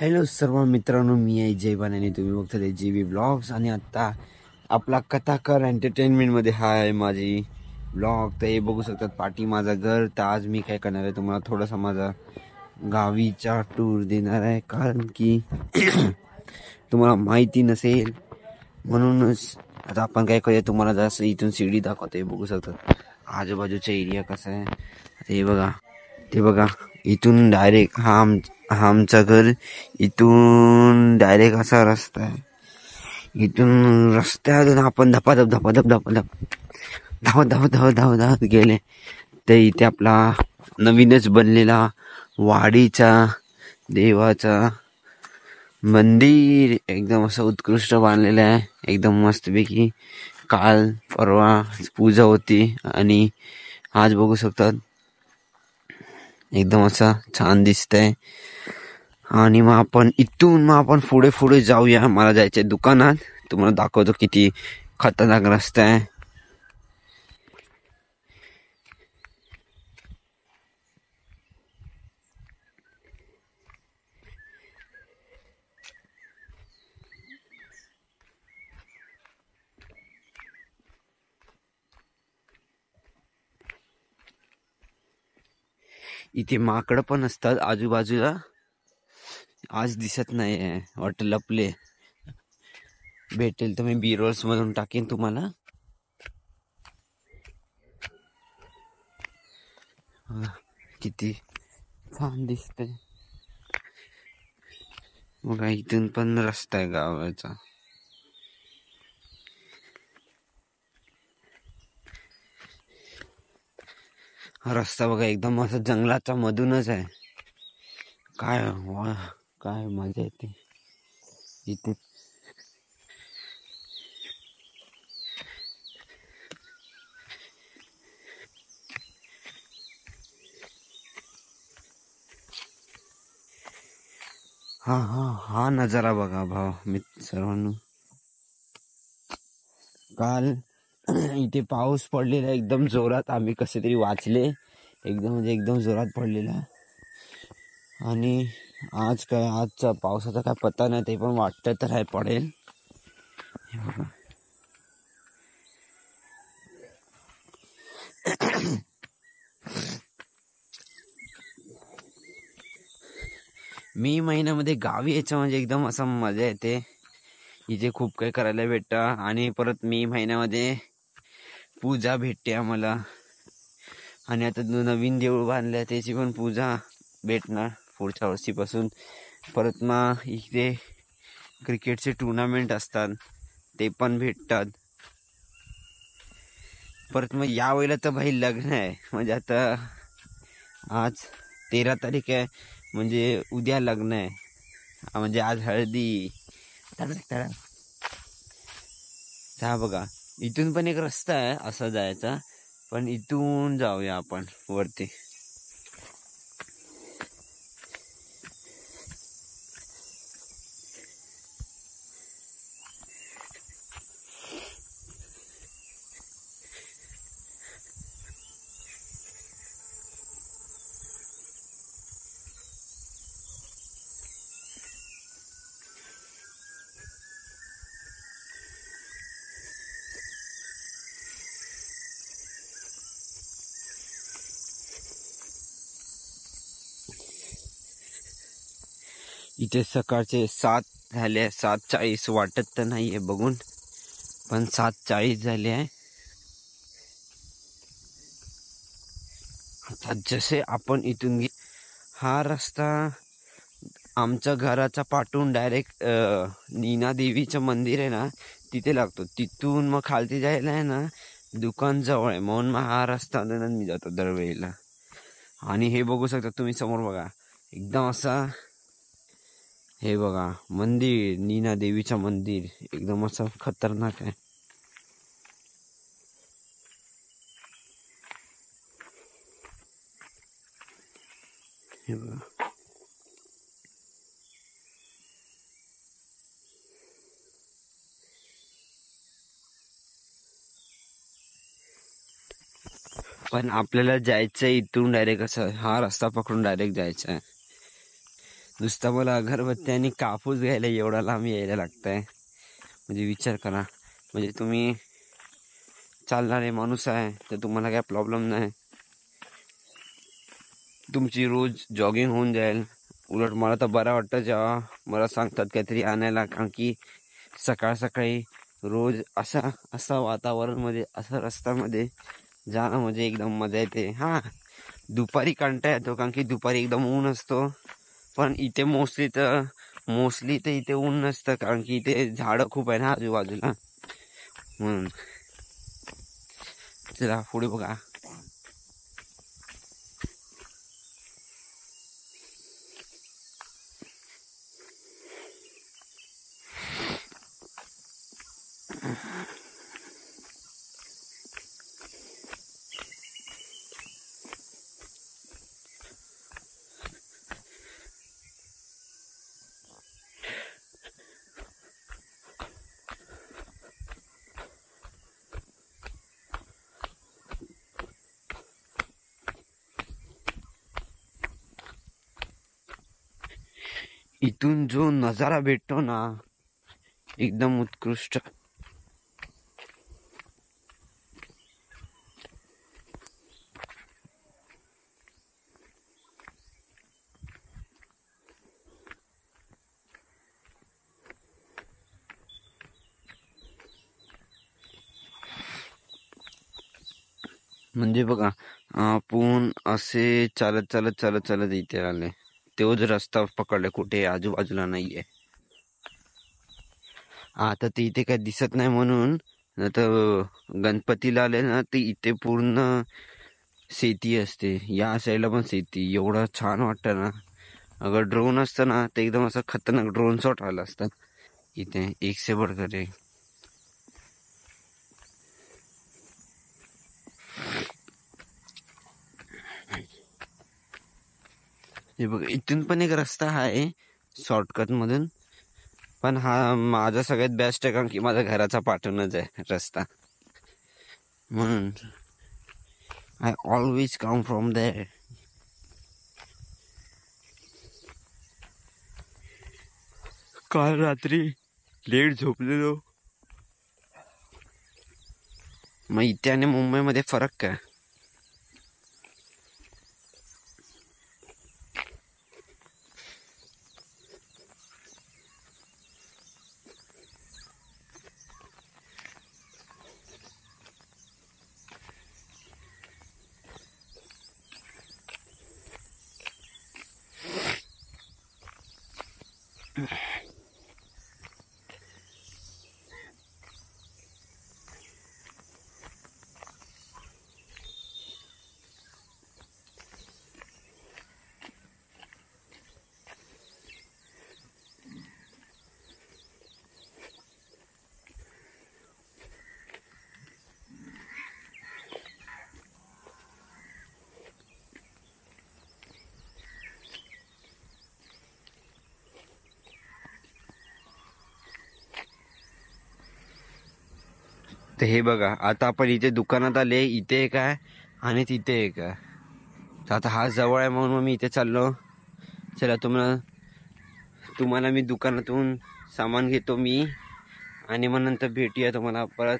Hello सर्व मित्रांनो, मी आहे जयबान आणि तुम्ही बघताय JB ब्लॉग्स. आणि आता आपला कथाकर एंटरटेनमेंटमध्ये हा आहे माझी ब्लॉग. तर हे बघू शकतात पाठी माझं घर. तर आज मी काय करणार आहे, तुम्हाला थोडासा माझा गावीचा टूर देणार आहे, कारण की तुम्हाला माहिती नसेल म्हणूनच. आता आपण काय करूया, तुम्हाला जसं इथून सीडी दाखवतो. हे बघू शकतात आजूबाजूचा एरिया कसा आहे. हे बघा, ते बघा, इथून डायरेक्ट हा आमचं घर. इथून डायरेक्ट असा रस्ता आहे. इथून रस्त्यातून आपण धपाधप धपाधप धपाधप धावत धावत धावत धावत धावत गेले तर इथे आपला नवीनच बनलेला वाडीचा देवाचा मंदिर एकदम असं उत्कृष्ट बांधलेलं आहे. एकदम मस्तपैकी काल परवा पूजा होती आणि आज बघू शकतात एकदम असं छान दिसतंय. आणि मग आपण पुढे पुढे जाऊया. मला जायचंय दुकानात. तुम्हाला दाखवतो किती खतरनाक रस्ता आहे. इथे माकडं पण असतात आजूबाजूला. आज दिसत नाही आहे, वाटतं लपले. भेटेल तर मी B-rolls मधून टाकेन तुम्हाला. किती छान दिसतंय बघा. इथून पण रस्ता आहे गावाचा. हा रस्ता बघा एकदम असं जंगलाच्या मधूनच आहे. काय वा, काय मजा येते इथे. हा हा हा नजारा बघा भाव सर्वांनो. काल इथे पाऊस पडलेला एकदम जोरात. आम्ही कसे तरी वाचले. एकदम जोरात पडलेला. आणि आज काय, आजचा पावसाचा काय पत्ता नाही. ते पण वाटतं तर आहे पडेल. मे महिन्यामध्ये गावी यायचं म्हणजे एकदम असं मजा येते. इथे खूप काही करायला भेटतं. आणि परत मे महिन्यामध्ये पूजा भेटते आम्हाला. आणि आता नवीन देऊळ बांधलं त्याची पण पूजा भेटणार पुढच्या वर्षीपासून. परत मग इथे क्रिकेटचे टुर्नामेंट असतात, ते पण भेटतात. परत मग यावेळेला तर भाई लग्न आहे. म्हणजे आता आज 13 तारीख आहे, म्हणजे उद्या लग्न आहे. म्हणजे आज हळदी. हा बघा, इथून पण एक रस्ता आहे असा जायचा, पण इथून जाऊया आपण वरती. इथे सकाळचे 7 झाले. 7:40 वाटत तर नाहीये बघून, पण 7:40 झाले आहे. आता जसे आपण इथून हा रस्ता आमच्या घराचा पाठून डायरेक्ट नीना देवीचं मंदिर आहे ना, तिथे लागतो. तिथून मग खालती जायला आहे ना, दुकान जवळ आहे. म्हणून मग हा रस्ता मी जातो दरवेळेला. आणि हे बघू शकता तुम्ही समोर बघा, एकदम असा हे बघा मंदिर, नीना देवीचं मंदिर एकदम असं खतरनाक आहे. हे बघा, पण आपल्याला जायचं इथून डायरेक्ट असं हा रस्ता पकडून डायरेक्ट जायचं आहे. नुसता मला अगरबत्ती आणि कापूस घ्यायला एवढा लांब यायला लागतंय. म्हणजे विचार करा, म्हणजे तुम्ही चालणारे माणूस आहे तर तुम्हाला काय प्रॉब्लेम नाही, तुमची रोज जॉगिंग होऊन जाईल. उलट मला तर बरं वाटतं जेव्हा मला सांगतात काहीतरी आणायला, कारण की सकाळ सकाळी रोज असा वातावरणमध्ये असं रस्त्यामध्ये जाणं म्हणजे एकदम मजा येते. हां, दुपारी कंटाळा येतो कारण की दुपारी एकदम ऊन असतो, पण इथे मोस्टली तर इथे ऊन नसतं कारण की इथे झाडं खूप आहे ना आजूबाजूला, म्हणून. चला पुढे बघा. इथून जो नजारा भेटतो ना, एकदम उत्कृष्ट. म्हणजे बघा, आपण असे चालत चालत चालत चालत इथे आले, तोच रस्ता पकडले, कुठे आजूबाजूला नाहीये. आता ते इथे काही दिसत नाही म्हणून, तर गणपतीला आले ना ते इथे पूर्ण शेती असते, या साईडला पण शेती. एवढं छान वाटतं ना. अगर ड्रोन असतं ना ते एकदम असं खतरनाक ड्रोन शॉट आला असतं इथे, एक से बढ़कर एक. हे बघ, इथून पण एक रस्ता आहे शॉर्टकट मधून, पण हा माझा सगळ्यात बेस्ट आहे कारण की माझ्या घराचा पाठवूनच आहे रस्ता, म्हणून I always come from there. काल रात्री लेट झोपलेलो. मग इथे आणि मुंबईमध्ये फरक काय? तर हे बघा, आता आपण इथे दुकानात आले, इथे एक आहे आणि तिथे एक आहे. तर आता हा जवळ आहे म्हणून मी इथे चाललो. चला, तुम्हाला मी दुकानातून सामान घेतो मी, आणि मग नंतर भेटूया तुम्हाला परत.